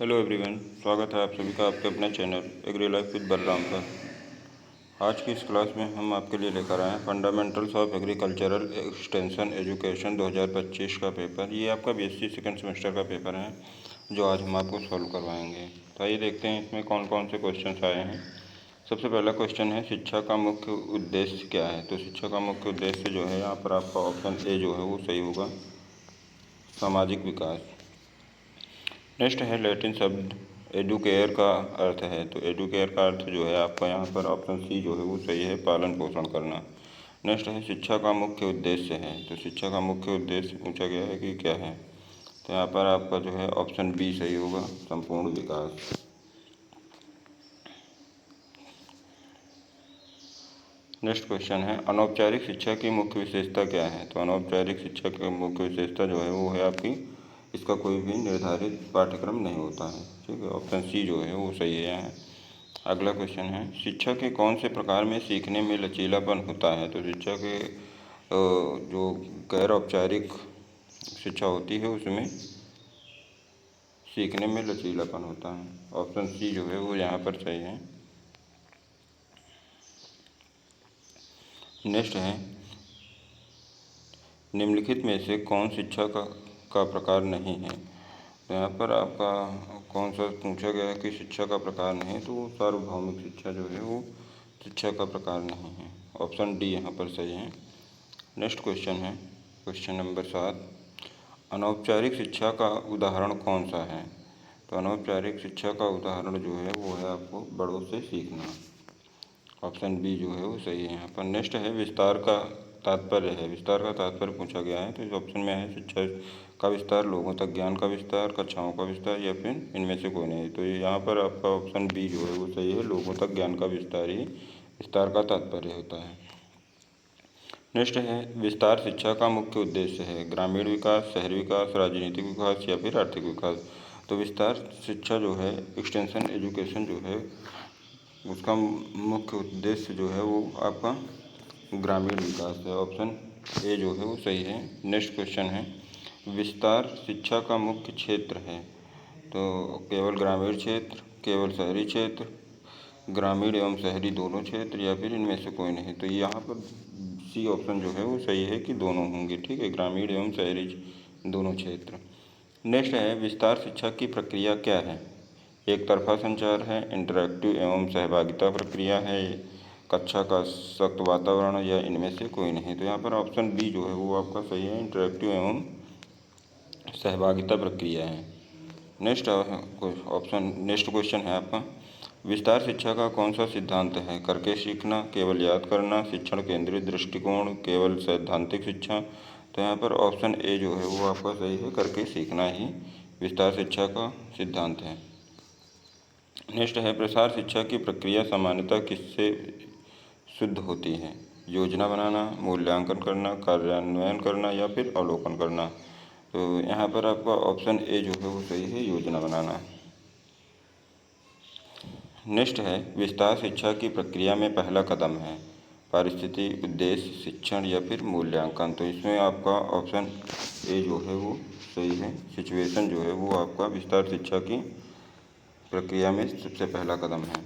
Hello everyone, स्वागत है आप सभी का आपके अपने channel agri life with Balram पर। आज की इस क्लास में हम आपके लिए लेकर आए हैं fundamentals of agricultural extension education 2025 का पेपर। ये आपका बीएससी सेकंड सेमेस्टर का पेपर है जो आज हम आपको सॉल्व करवाएंगे। तो आइए देखते हैं इसमें कौन कौन से क्वेश्चन आए हैं। सबसे पहला क्वेश्चन है, शिक्षा का मुख्य उद्देश्य क्या है। तो शिक्षा का मुख्य उद्देश्य जो है यहाँ पर आपका ऑप्शन ए जो है वो सही होगा, सामाजिक विकास। नेक्स्ट है, लैटिन शब्द एडुकेयर का अर्थ है। तो एडुकेयर का अर्थ जो है आपका यहाँ पर ऑप्शन सी जो है वो सही है, पालन पोषण करना। नेक्स्ट है, शिक्षा का मुख्य उद्देश्य है। तो शिक्षा का मुख्य उद्देश्य पूछा गया है कि क्या है। तो यहाँ पर आपका जो है ऑप्शन बी सही होगा, संपूर्ण विकास। नेक्स्ट क्वेश्चन है, अनौपचारिक शिक्षा की मुख्य विशेषता क्या है। तो अनौपचारिक शिक्षा की मुख्य विशेषता जो है वो है आपकी, इसका कोई भी निर्धारित पाठ्यक्रम नहीं होता है। ठीक है, ऑप्शन सी जो है वो सही है यहाँ। अगला क्वेश्चन है, शिक्षा के कौन से प्रकार में सीखने में लचीलापन होता है। तो शिक्षा के जो गैर औपचारिक शिक्षा होती है उसमें सीखने में लचीलापन होता है। ऑप्शन सी जो है वो यहाँ पर सही है। नेक्स्ट है, निम्नलिखित में से कौन शिक्षा का प्रकार नहीं है। तो यहाँ पर आपका कौन सा पूछा गया है कि शिक्षा का प्रकार नहीं है, तो वो सार्वभौमिक शिक्षा जो है वो शिक्षा का प्रकार नहीं है। ऑप्शन डी यहाँ पर सही है। नेक्स्ट क्वेश्चन है, क्वेश्चन नंबर 7, अनौपचारिक शिक्षा का उदाहरण कौन सा है। तो अनौपचारिक शिक्षा का उदाहरण जो है वो है आपको बड़ों से सीखना। ऑप्शन बी जो है वो सही है यहाँ पर। नेक्स्ट है, विस्तार का तात्पर्य है। विस्तार का तात्पर्य पूछा गया है, तो इस ऑप्शन में है शिक्षा का विस्तार, लोगों तक ज्ञान का विस्तार, कक्षाओं का विस्तार, या फिर इनमें से कोई नहीं। तो यहाँ पर आपका ऑप्शन बी जो है वो सही है, लोगों तक ज्ञान का विस्तार ही विस्तार का तात्पर्य होता है। नेक्स्ट है, विस्तार शिक्षा का मुख्य उद्देश्य है। ग्रामीण विकास, शहरी विकास, राजनीतिक विकास, या फिर आर्थिक विकास। तो विस्तार शिक्षा जो है, एक्सटेंशन एजुकेशन जो है, उसका मुख्य उद्देश्य जो है वो आपका ग्रामीण विकास है। ऑप्शन ए जो है वो सही है। नेक्स्ट क्वेश्चन है, विस्तार शिक्षा का मुख्य क्षेत्र है। तो केवल ग्रामीण क्षेत्र, केवल शहरी क्षेत्र, ग्रामीण एवं शहरी दोनों क्षेत्र, या फिर इनमें से कोई नहीं। तो यहाँ पर सी ऑप्शन जो है वो सही है कि दोनों होंगे। ठीक है, ग्रामीण एवं शहरी दोनों क्षेत्र। नेक्स्ट है, विस्तार शिक्षा की प्रक्रिया क्या है। एक तरफा संचार है, इंटरैक्टिव एवं सहभागिता प्रक्रिया है, कक्षा का सख्त वातावरण, या इनमें से कोई नहीं। तो यहाँ पर ऑप्शन बी जो है वो आपका सही है, इंटरैक्टिव एवं सहभागिता प्रक्रिया है। नेक्स्ट क्वेश्चन है आपका, विस्तार शिक्षा का कौन सा सिद्धांत है। करके सीखना, केवल याद करना, शिक्षण केंद्रित दृष्टिकोण, केवल सैद्धांतिक शिक्षा। तो यहाँ पर ऑप्शन ए जो है वो आपका सही है, करके सीखना ही विस्तार शिक्षा का सिद्धांत है। नेक्स्ट है, प्रसार शिक्षा की प्रक्रिया सामान्यतः किससे शुद्ध होती है। योजना बनाना, मूल्यांकन करना, कार्यान्वयन करना, या फिर अवलोकन करना। तो यहाँ पर आपका ऑप्शन ए जो है वो सही है, योजना बनाना। नेक्स्ट है, विस्तार शिक्षा की प्रक्रिया में पहला कदम है परिस्थिति, उद्देश्य, शिक्षण, या फिर मूल्यांकन। तो इसमें आपका ऑप्शन ए जो है वो सही है, सिचुएशन जो है वो आपका विस्तार शिक्षा की प्रक्रिया में सबसे पहला कदम है।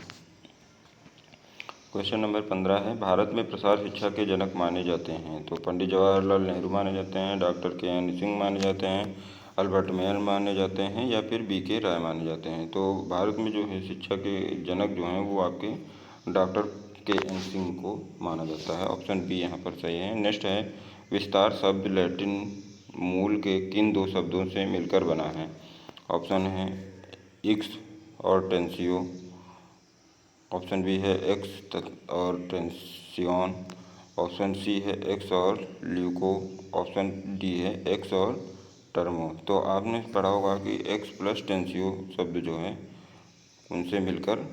क्वेश्चन नंबर 15 है, भारत में प्रसार शिक्षा के जनक माने जाते हैं। तो पंडित जवाहरलाल नेहरू माने जाते हैं, डॉक्टर के.एन. सिंह माने जाते हैं, अल्बर्ट मेयर माने जाते हैं, या फिर बी.के. राय माने जाते हैं। तो भारत में जो है शिक्षा के जनक जो हैं वो आपके डॉक्टर के.एन. सिंह को माना जाता है। ऑप्शन बी यहाँ पर सही है। नेक्स्ट है, विस्तार शब्द लैटिन मूल के किन दो शब्दों से मिलकर बना है। ऑप्शन है एक्स और टेंसियो, ऑप्शन बी है एक्स और टेंसियन, ऑप्शन सी है एक्स और ल्यूको, ऑप्शन डी है एक्स और टर्मो। तो आपने पढ़ा होगा कि एक्स प्लस टेंसियो शब्द जो है उनसे मिलकर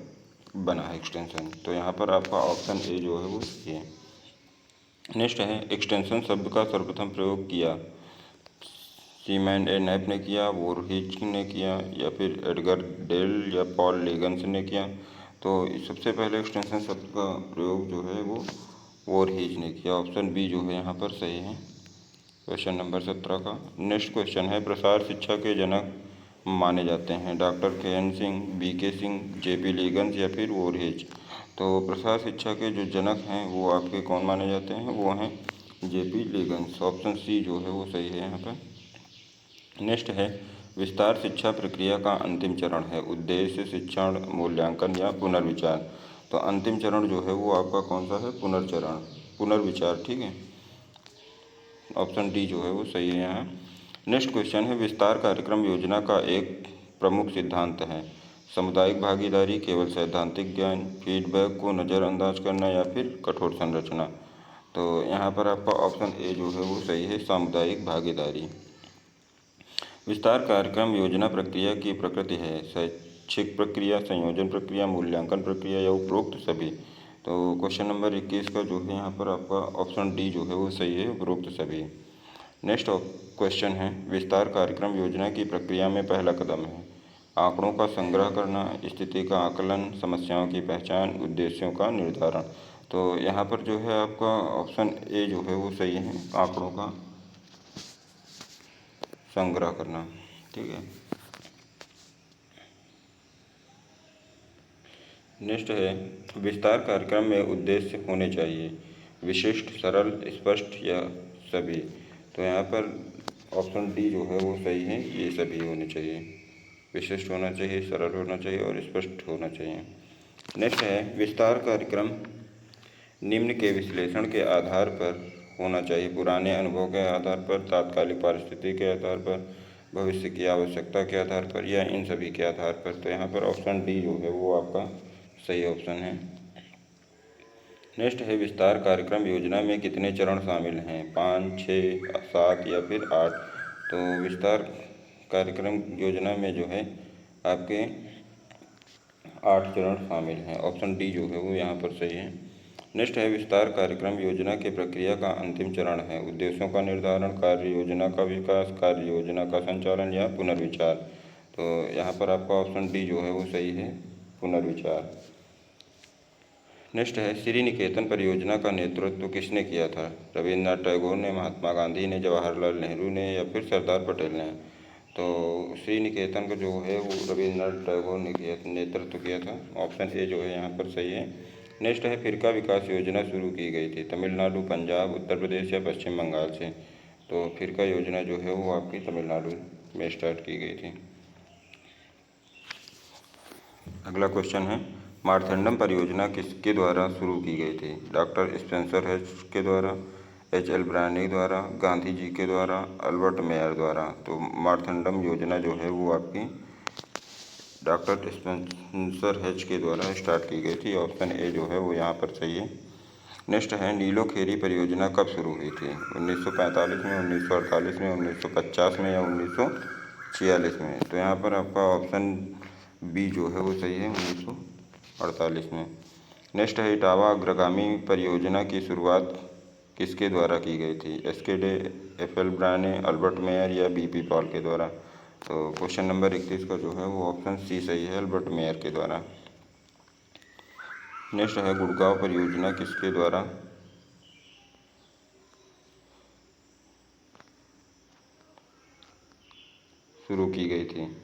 बना है एक्सटेंशन। तो यहाँ पर आपका ऑप्शन ए जो है वो सही है। नेक्स्ट है, एक्सटेंशन शब्द का सर्वप्रथम प्रयोग किया। सीमैन ए नैप ने किया, वोरहिच ने किया, या फिर एडगर डेल या पॉल लेगन्स ने किया। तो सबसे पहले एक्सटेंशन शब्द का प्रयोग जो है वो वोरहिच ने किया। ऑप्शन बी जो है यहाँ पर सही है, क्वेश्चन नंबर 17 का। नेक्स्ट क्वेश्चन है, प्रसार शिक्षा के जनक माने जाते हैं? Doctor K N Singh, B K Singh, J P Leagans या फिर वोरहेज? तो प्रसार शिक्षा के जो जनक हैं वो आपके कौन माने जाते हैं? वो हैं जेपी लीगन्स। ऑप्शन सी जो है वो सही है यहाँ पर। नेक्स्ट है, विस्तार शिक्षा प्रक्रिया का अंतिम चरण है उद्देश्य, शिक्षण, मूल्यांकन या पुनर्विचार? तो अंतिम चरण जो है वो आपका कौन सा है? पुनर्विचार। ठीक है, ऑप्शन डी जो है वो सही है यहाँ। नेक्स्ट क्वेश्चन है, विस्तार कार्यक्रम योजना का एक प्रमुख सिद्धांत है सामुदायिक भागीदारी, केवल सैद्धांतिक ज्ञान, फीडबैक को नज़रअंदाज करना या फिर कठोर संरचना? तो यहाँ पर आपका ऑप्शन ए जो है वो सही है, सामुदायिक भागीदारी। विस्तार कार्यक्रम योजना प्रक्रिया की प्रकृति है शैक्षिक प्रक्रिया, संयोजन प्रक्रिया, मूल्यांकन प्रक्रिया या उपरोक्त सभी? तो क्वेश्चन नंबर 21 का जो है यहाँ पर आपका ऑप्शन डी जो है वो सही है, उपरोक्त सभी। नेक्स्ट क्वेश्चन है, विस्तार कार्यक्रम योजना की प्रक्रिया में पहला कदम है आंकड़ों का संग्रह करना, स्थिति का आकलन, समस्याओं की पहचान, उद्देश्यों का निर्धारण? तो यहाँ पर जो है आपका ऑप्शन ए जो है वो सही है, आंकड़ों का संग्रह करना। ठीक है, नेक्स्ट है, विस्तार कार्यक्रम में उद्देश्य होने चाहिए विशिष्ट, सरल, स्पष्ट या सभी? तो यहाँ पर ऑप्शन डी जो है वो सही है, ये सभी होने चाहिए। विशिष्ट होना चाहिए, सरल होना चाहिए और स्पष्ट होना चाहिए। नेक्स्ट है, विस्तार कार्यक्रम निम्न के विश्लेषण के आधार पर होना चाहिए पुराने अनुभव के आधार पर, तात्कालिक परिस्थिति के आधार पर, भविष्य की आवश्यकता के आधार पर या इन सभी के आधार पर? तो यहाँ पर ऑप्शन डी जो है वो आपका सही ऑप्शन है। नेक्स्ट है, विस्तार कार्यक्रम योजना में कितने चरण शामिल हैं? 5, 6, 7 या फिर 8? तो विस्तार कार्यक्रम योजना में जो है आपके 8 चरण शामिल हैं। ऑप्शन डी जो है वो यहाँ पर सही है। नेक्स्ट है, विस्तार कार्यक्रम योजना के प्रक्रिया का अंतिम चरण है उद्देश्यों का निर्धारण, कार्य योजना का विकास, कार्य योजना का संचालन या पुनर्विचार? तो यहाँ पर आपका ऑप्शन डी जो है वो सही है, पुनर्विचार। नेक्स्ट है, श्री निकेतन परियोजना का नेतृत्व किसने किया था? रविन्द्रनाथ टैगोर ने, महात्मा गांधी ने, जवाहरलाल नेहरू ने या फिर सरदार पटेल ने? तो श्री निकेतन का जो है वो रविन्द्रनाथ टैगोर ने नेतृत्व किया था। ऑप्शन ए जो है यहाँ पर सही है। नेक्स्ट है, फिर का विकास योजना शुरू की गई थी तमिलनाडु, पंजाब, उत्तर प्रदेश या पश्चिम बंगाल से? तो फिर का योजना जो है वो आपकी तमिलनाडु में स्टार्ट की गई थी। अगला क्वेश्चन है, मारथंडम परियोजना किसके द्वारा शुरू की गई थी? डॉक्टर स्पेंसर हेच के द्वारा, एच.एल. ब्रायनी द्वारा, गांधी जी के द्वारा, अल्बर्ट मेयर द्वारा? तो मारथंडम योजना जो है वो आपकी डॉक्टर स्पेंसर हेच के द्वारा स्टार्ट की गई थी। ऑप्शन ए जो है वो यहाँ पर सही है। नेक्स्ट है, नीलोखेरी परियोजना कब शुरू हुई थी? 1945 में, 1948 में, 1950 में या 1946 में? तो यहाँ पर आपका ऑप्शन बी जो है वो सही है, 1948 में। नेक्स्ट है, इटावा अग्रगामी परियोजना की शुरुआत किसके द्वारा की गई थी? SK. Day, FL. ब्रायने, Albert Mayer या बी.पी. पॉल के द्वारा? तो क्वेश्चन नंबर 31 का जो है वो ऑप्शन सी सही है, अल्बर्ट मेयर के द्वारा। नेक्स्ट है, गुड़गांव परियोजना किसके द्वारा शुरू की गई थी?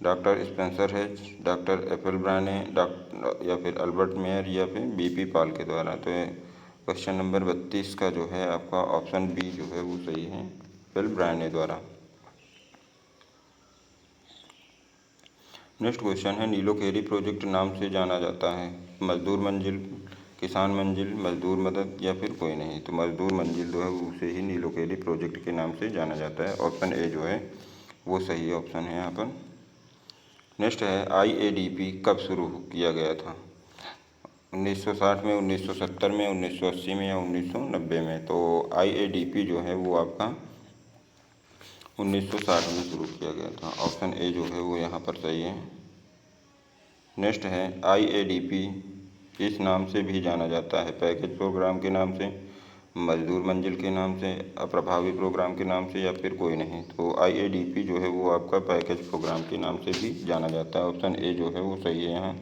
डॉक्टर स्पेंसर हेच, डॉक्टर एफ.एल. ब्रायने, डॉक्टर या फिर अल्बर्ट मेयर या फिर बी.पी. पॉल के द्वारा? तो क्वेश्चन नंबर 32 का जो है आपका ऑप्शन बी जो है वो सही है, एफ.एल. ब्रायने द्वारा। नेक्स्ट क्वेश्चन है, नीलोखेरी प्रोजेक्ट नाम से जाना जाता है मजदूर मंजिल, किसान मंजिल, मजदूर मदद या फिर कोई नहीं? तो मजदूर मंजिल जो है उसे ही नीलोखेरी प्रोजेक्ट के नाम से जाना जाता है। ऑप्शन ए जो है वो सही ऑप्शन है यहाँ पर। नेक्स्ट है, IADP कब शुरू किया गया था? 1960 में, 1970 में, 1980 में या 1990 में? तो IADP जो है वो आपका 1960 में शुरू किया गया था। ऑप्शन ए जो है वो यहाँ पर सही है। नेक्स्ट है, IADP इस नाम से भी जाना जाता है पैकेज प्रोग्राम के नाम से, मजदूर मंजिल के नाम से, अप्रभावी प्रोग्राम के नाम से या फिर कोई नहीं? तो IADP जो है वो आपका पैकेज प्रोग्राम के नाम से भी जाना जाता है। ऑप्शन ए जो है वो सही है यहाँ।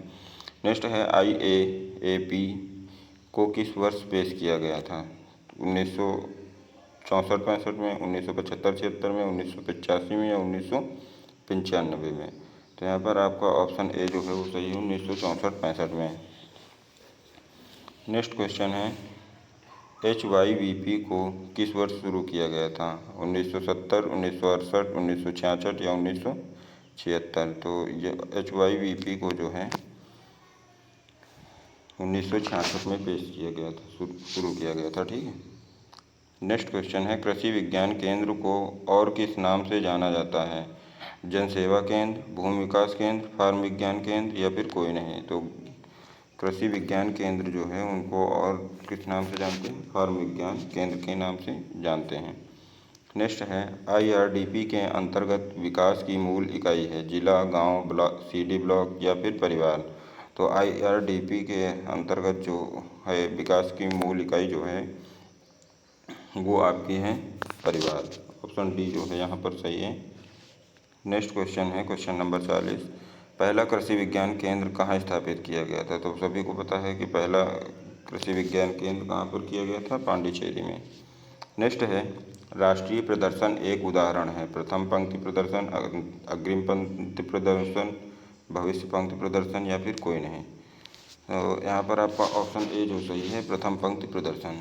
नेक्स्ट है, IAAP को किस वर्ष पेश किया गया था? 1964-65 में, 1975-76 में, 1985 में या 1985 95 में। तो यहाँ पर आपका ऑप्शन ए जो है वो सही है, 1964-65 में। नेक्स्ट क्वेश्चन है, HYVP को किस वर्ष शुरू किया गया था? 1970, 1968, 1966 या 1976? तो ये HYVP को जो है 1966 में पेश किया गया था, शुरू किया गया था। ठीक है। नेक्स्ट क्वेश्चन है, कृषि विज्ञान केंद्र को और किस नाम से जाना जाता है? जन सेवा केंद्र, भूमि विकास केंद्र, फार्म विज्ञान केंद्र या फिर कोई नहीं? तो कृषि विज्ञान केंद्र जो है उनको और किस नाम से जानते हैं? फार्म विज्ञान केंद्र के नाम से जानते हैं। नेक्स्ट है, IRDP के अंतर्गत विकास की मूल इकाई है जिला, गांव, ब्लॉक, CD ब्लॉक या फिर परिवार? तो IRDP के अंतर्गत जो है विकास की मूल इकाई जो है वो आपकी है परिवार। ऑप्शन डी जो है यहाँ पर सही है। नेक्स्ट क्वेश्चन है क्वेश्चन नंबर 40, पहला कृषि विज्ञान केंद्र कहाँ स्थापित किया गया था? तो सभी को पता है कि पहला कृषि विज्ञान केंद्र कहाँ पर किया गया था? पांडिचेरी में। नेक्स्ट है, राष्ट्रीय प्रदर्शन एक उदाहरण है? प्रथम पंक्ति प्रदर्शन, अग्रिम पंक्ति प्रदर्शन, भविष्य पंक्ति प्रदर्शन या फिर कोई नहीं? तो यहाँ पर आपका ऑप्शन ए जो सही है, प्रथम पंक्ति प्रदर्शन।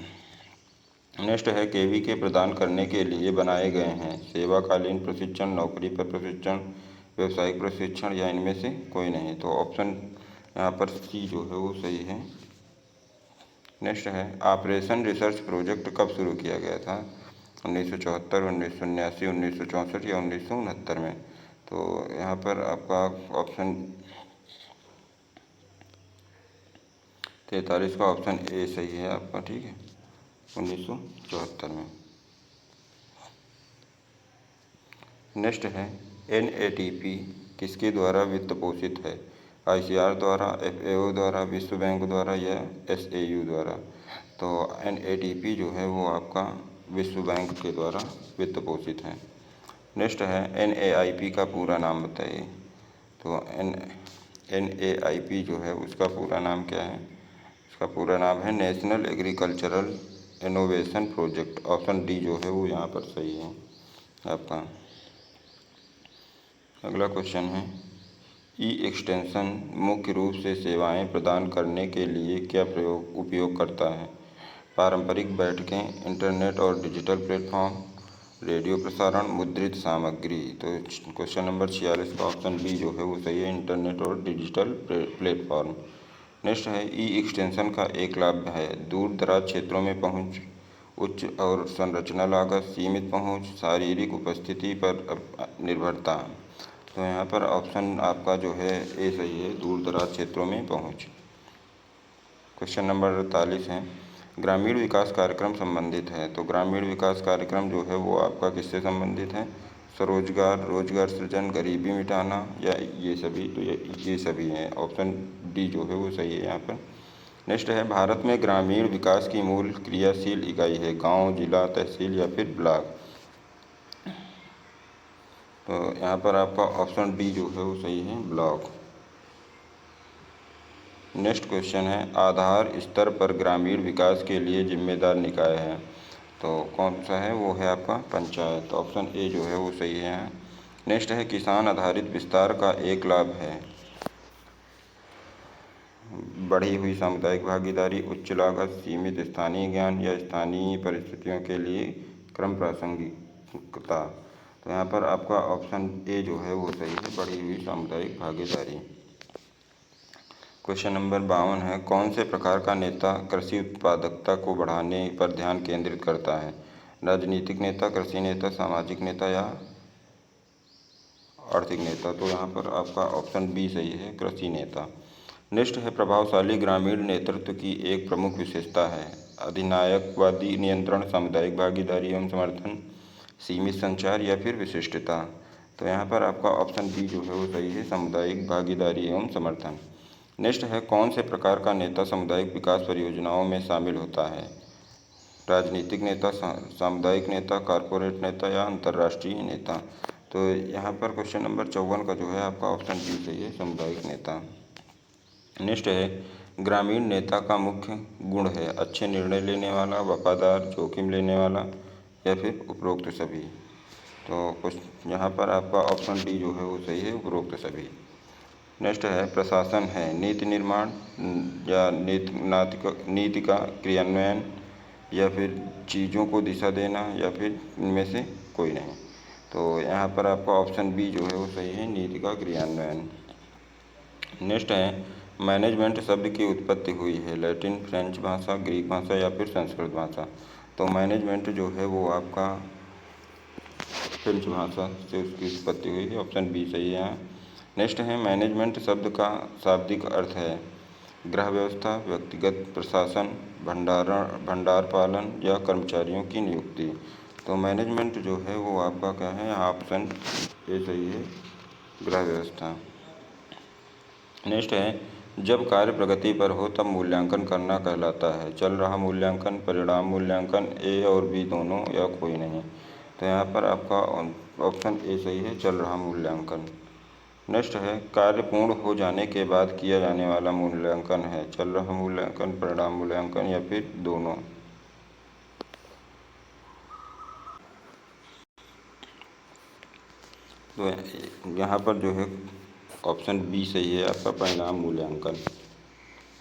नेक्स्ट है, KVK प्रदान करने के लिए बनाए गए हैं सेवाकालीन प्रशिक्षण, नौकरी पर प्रशिक्षण, व्यावसायिक प्रशिक्षण या इनमें से कोई नहीं? तो ऑप्शन यहाँ पर सी जो है वो सही है। नेक्स्ट है, ऑपरेशन रिसर्च प्रोजेक्ट कब शुरू किया गया था? 1974, 1979, 1964 या 1969 में? तो यहाँ पर आपका ऑप्शन 43 का ऑप्शन ए सही है आपका। ठीक है, 1974 में। नेक्स्ट है, NADP किसके द्वारा वित्त पोषित है? ICR द्वारा, FAO द्वारा, विश्व बैंक द्वारा या SAU द्वारा? तो NADP जो है वो आपका विश्व बैंक के द्वारा वित्त पोषित है। नेक्स्ट है, NAIP का पूरा नाम बताइए। तो NAIP जो है उसका पूरा नाम क्या है? उसका पूरा नाम है national agricultural innovation project. Option D जो है वो यहाँ पर सही है आपका। अगला क्वेश्चन है, एक्सटेंशन मुख्य रूप से सेवाएं प्रदान करने के लिए क्या उपयोग करता है? पारंपरिक बैठकें, इंटरनेट और डिजिटल प्लेटफॉर्म, रेडियो प्रसारण, मुद्रित सामग्री? तो क्वेश्चन नंबर 46 का ऑप्शन बी जो है वो सही है, इंटरनेट और डिजिटल प्लेटफॉर्म। नेक्स्ट है, एक्सटेंशन का एक लाभ है दूर दराज क्षेत्रों में पहुंच, उच्च और संरचना लागत, सीमित पहुंच, शारीरिक उपस्थिति पर निर्भरता। तो यहाँ पर ऑप्शन आपका जो है ए सही है, दूर दराज क्षेत्रों में पहुंच। क्वेश्चन नंबर 48 है, ग्रामीण विकास कार्यक्रम संबंधित है? तो ग्रामीण विकास कार्यक्रम जो है वो आपका किससे संबंधित है? स्वरोजगार, रोजगार सृजन, गरीबी मिटाना या ये सभी? तो ये सभी हैं। ऑप्शन डी जो है वो सही है यहाँ पर। नेक्स्ट है, भारत में ग्रामीण विकास की मूल क्रियाशील इकाई है गांव, जिला, तहसील या फिर ब्लॉक? तो यहाँ पर आपका ऑप्शन डी जो है वो सही है, ब्लॉक। नेक्स्ट क्वेश्चन है, आधार स्तर पर ग्रामीण विकास के लिए जिम्मेदार निकाय है? तो कौन सा है? वो है आपका पंचायत। ऑप्शन ए जो है वो सही है। नेक्स्ट है, किसान आधारित विस्तार का एक लाभ है बढ़ी हुई सामुदायिक भागीदारी, उच्च लागत, सीमित स्थानीय ज्ञान या स्थानीय परिस्थितियों के लिए क्रम प्रासंगिकता? तो यहाँ पर आपका ऑप्शन ए जो है वो सही है, बढ़ी हुई सामुदायिक भागीदारी। क्वेश्चन नंबर 52 है, कौन से प्रकार का नेता कृषि उत्पादकता को बढ़ाने पर ध्यान केंद्रित करता है? राजनीतिक नेता, कृषि नेता, सामाजिक नेता या आर्थिक नेता? तो यहाँ पर आपका ऑप्शन बी सही है, कृषि नेता। नेक्स्ट है, प्रभावशाली ग्रामीण नेतृत्व की एक प्रमुख विशेषता है? अधिनायकवादी नियंत्रण, सामुदायिक भागीदारी एवं समर्थन, सीमित संचार या फिर विशिष्टता? तो यहाँ पर आपका ऑप्शन बी जो है वो सही है, सामुदायिक भागीदारी एवं समर्थन। नेक्स्ट है, कौन से प्रकार का नेता सामुदायिक विकास परियोजनाओं में शामिल होता है? राजनीतिक नेता, सामुदायिक नेता, कॉरपोरेट नेता या अंतर्राष्ट्रीय नेता? तो यहाँ पर क्वेश्चन नंबर 54 का जो है आपका ऑप्शन बी सही है, सामुदायिक नेता। नेक्स्ट है, ग्रामीण नेता का मुख्य गुण है? अच्छे निर्णय लेने वाला, वफादार, जोखिम लेने वाला या फिर उपरोक्त सभी? तो कुछ यहाँ पर आपका ऑप्शन डी जो है वो सही है, उपरोक्त सभी। नेक्स्ट है प्रशासन है नीति निर्माण या नीति का क्रियान्वयन या फिर चीज़ों को दिशा देना या फिर इनमें से कोई नहीं। तो यहाँ पर आपका ऑप्शन बी जो है वो सही है, नीति का क्रियान्वयन। नेक्स्ट है मैनेजमेंट शब्द की उत्पत्ति हुई है लैटिन, फ्रेंच भाषा, ग्रीक भाषा या फिर संस्कृत भाषा। तो मैनेजमेंट जो है वो आपका फ्रेंच भाषा से उसकी उत्पत्ति हुई है, ऑप्शन बी सही है यहाँ। नेक्स्ट है मैनेजमेंट शब्द का शाब्दिक अर्थ है गृह व्यवस्था, व्यक्तिगत प्रशासन, भंडार पालन या कर्मचारियों की नियुक्ति। तो मैनेजमेंट जो है वो आपका क्या है, ऑप्शन ए सही है, गृह व्यवस्था। नेक्स्ट है जब कार्य प्रगति पर हो तब मूल्यांकन करना कहलाता है चल रहा मूल्यांकन, परिणाम मूल्यांकन, ए और बी दोनों या कोई नहीं। तो यहाँ पर आपका ऑप्शन ए सही है, चल रहा मूल्यांकन। नेक्स्ट है कार्य पूर्ण हो जाने के बाद किया जाने वाला मूल्यांकन है चल रहा मूल्यांकन, परिणाम मूल्यांकन या फिर दोनों। तो यहाँ पर जो है ऑप्शन बी सही है आपका, परिणाम मूल्यांकन।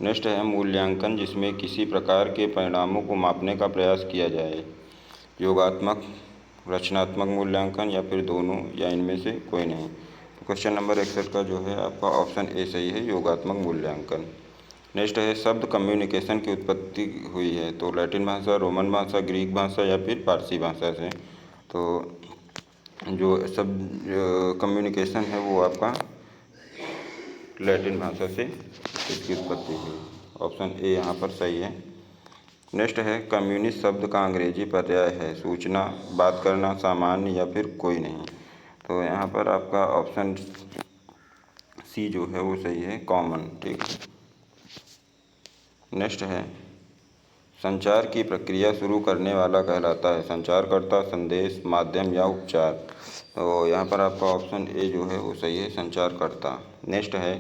नेक्स्ट है मूल्यांकन जिसमें किसी प्रकार के परिणामों को मापने का प्रयास किया जाए, योगात्मक, रचनात्मक मूल्यांकन या फिर दोनों या इनमें से कोई नहीं। तो क्वेश्चन नंबर 61 का जो है आपका ऑप्शन ए सही है, योगात्मक मूल्यांकन। नेक्स्ट है शब्द कम्युनिकेशन की उत्पत्ति हुई है तो लैटिन भाषा, रोमन भाषा, ग्रीक भाषा या फिर पारसी भाषा से। तो जो शब्द कम्युनिकेशन है वो आपका लैटिन भाषा से इसकी उत्पत्ति हुई, ऑप्शन ए यहाँ पर सही है। नेक्स्ट है कम्युनिस्ट शब्द का अंग्रेजी पर्याय है सूचना, बात करना, सामान्य या फिर कोई नहीं। तो यहाँ पर आपका ऑप्शन सी जो है वो सही है, कॉमन। ठीक। नेक्स्ट है संचार की प्रक्रिया शुरू करने वाला कहलाता है संचारकर्ता, संदेश, माध्यम या उपचार। तो यहाँ पर आपका ऑप्शन ए जो है वो सही है, संचारकर्ता। नेक्स्ट है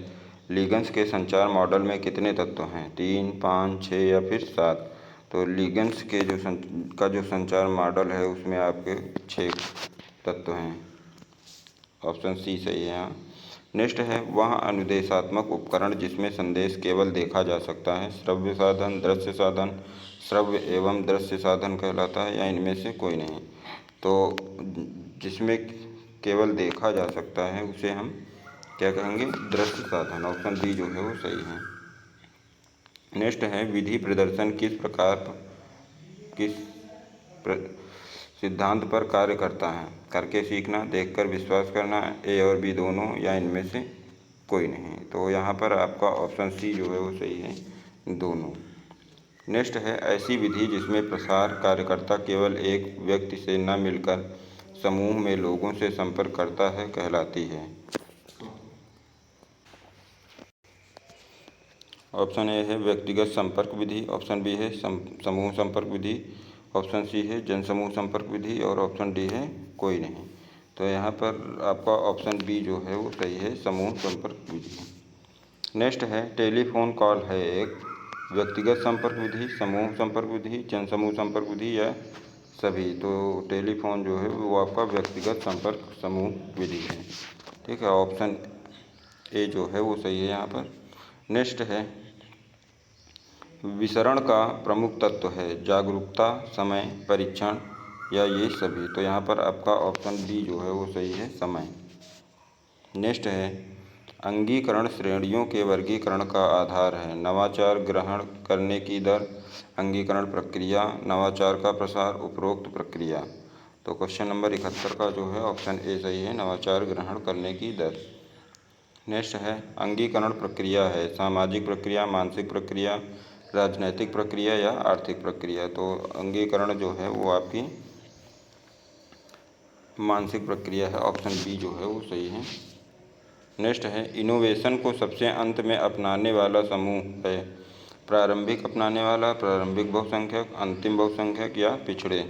लीगन्स के संचार मॉडल में कितने तत्व हैं, 3, 5, 6 या फिर 7। तो लीगन्स के जो संचार मॉडल है उसमें आपके 6 तत्व हैं, ऑप्शन सी सही है यहाँ। नेक्स्ट है वह अनुदेशात्मक उपकरण जिसमें संदेश केवल देखा जा सकता है, श्रव्य साधन, दृश्य साधन, श्रव्य एवं दृश्य साधन कहलाता है या इनमें से कोई नहीं। तो जिसमें केवल देखा जा सकता है उसे हम क्या कहेंगे, दृश्य साधन, ऑप्शन बी जो है वो सही है। नेक्स्ट है विधि प्रदर्शन किस सिद्धांत पर कार्य करता है, करके सीखना, देखकर विश्वास करना, ए और बी दोनों या इनमें से कोई नहीं। तो यहाँ पर आपका ऑप्शन सी जो है वो सही है, दोनों। नेक्स्ट है ऐसी विधि जिसमें प्रसार कार्यकर्ता केवल एक व्यक्ति से न मिलकर समूह में लोगों से संपर्क करता है कहलाती है। ऑप्शन ए है व्यक्तिगत संपर्क विधि, ऑप्शन बी है समूह संपर्क विधि, ऑप्शन सी है जनसमूह संपर्क विधि और ऑप्शन डी है कोई नहीं। तो यहाँ पर आपका ऑप्शन बी जो है वो सही है, समूह संपर्क विधि। नेक्स्ट है टेलीफोन कॉल है एक व्यक्तिगत संपर्क विधि, समूह संपर्क विधि, जनसमूह संपर्क विधि या सभी। तो टेलीफोन जो है वो आपका व्यक्तिगत संपर्क समूह विधि है। ठीक है, ऑप्शन ए जो है वो सही है यहाँ पर। नेक्स्ट है विसरण का प्रमुख तत्व है जागरूकता, समय, परीक्षण या ये सभी। तो यहाँ पर आपका ऑप्शन डी जो है वो सही है, समय। नेक्स्ट है अंगीकरण श्रेणियों के वर्गीकरण का आधार है नवाचार, ग्रहण करने की दर, अंगीकरण प्रक्रिया, नवाचार का प्रसार, उपरोक्त प्रक्रिया। तो क्वेश्चन नंबर 71 का जो है ऑप्शन ए सही है, नवाचार ग्रहण करने की दर। नेक्स्ट है अंगीकरण प्रक्रिया है सामाजिक प्रक्रिया, मानसिक प्रक्रिया, राजनैतिक प्रक्रिया या आर्थिक प्रक्रिया। तो अंगीकरण जो है वो आपकी मानसिक प्रक्रिया है, ऑप्शन बी जो है वो सही है। नेक्स्ट है इनोवेशन को सबसे अंत में अपनाने वाला समूह है प्रारंभिक अपनाने वाला, प्रारंभिक बहुसंख्यक, अंतिम बहुसंख्यक या पिछड़े।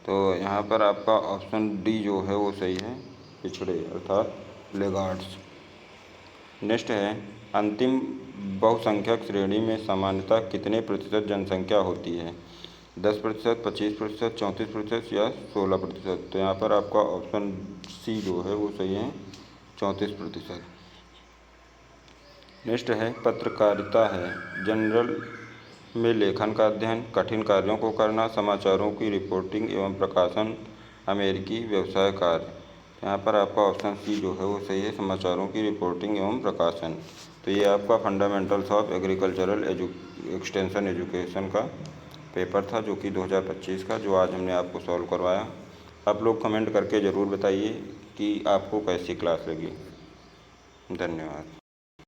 तो यहाँ पर आपका ऑप्शन डी जो है वो सही है, पिछड़े अर्थात लेगार्ड्स। नेक्स्ट है अंतिम बहुसंख्यक श्रेणी में सामान्यतः कितने प्रतिशत जनसंख्या होती है 10%, 25%, 34% या 16%। तो यहाँ पर आपका ऑप्शन सी जो है वो सही है, 34%। नेक्स्ट है पत्रकारिता है, जनरल में लेखन का अध्ययन, कठिन कार्यों को करना, समाचारों की रिपोर्टिंग एवं प्रकाशन, अमेरिकी व्यवसाय कार्य। यहाँ पर आपका ऑप्शन सी जो है वो सही है, समाचारों की रिपोर्टिंग एवं प्रकाशन। तो ये आपका fundamentals of agricultural extension education का पेपर था, जो कि 2025 का, जो आज हमने आपको सॉल्व करवाया। आप लोग कमेंट करके ज़रूर बताइए कि आपको कैसी क्लास लगी। धन्यवाद।